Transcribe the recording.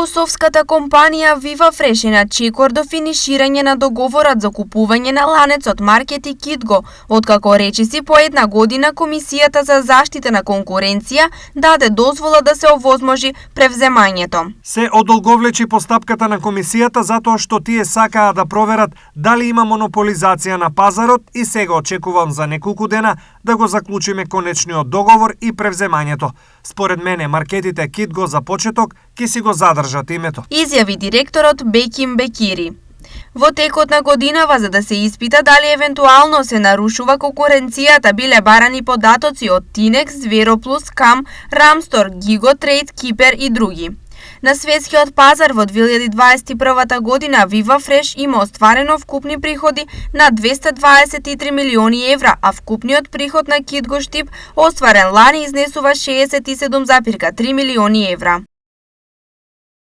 Косовската компанија Viva Fresh е на чекор до финиширање на договорот за купување на ланецот маркети Китго, откако речиси по една година Комисијата за заштита на конкуренција даде дозвола да се овозможи превземањето. Се одолговлечи постапката на Комисијата затоа што тие сакаа да проверат дали има монополизација на пазарот и сега очекувам за неколку дена да го заклучиме конечниот договор и превземањето. Според мене маркетите Китго за почеток ќе си го задржат името, изјави директорот Беким Бекири. Во текот на годинава, за да се испита дали евентуално се нарушува конкуренцијата, биле барани податоци од Тинекс, Звероплус, Кам, Рамстор, Гиго Трейд, Кипер и други. На светскиот пазар во 2021 година Viva Fresh има остварено вкупни приходи на 223 милиони евра, а вкупниот приход на Китго Штип остварен лани изнесува 67,3 милиони евра.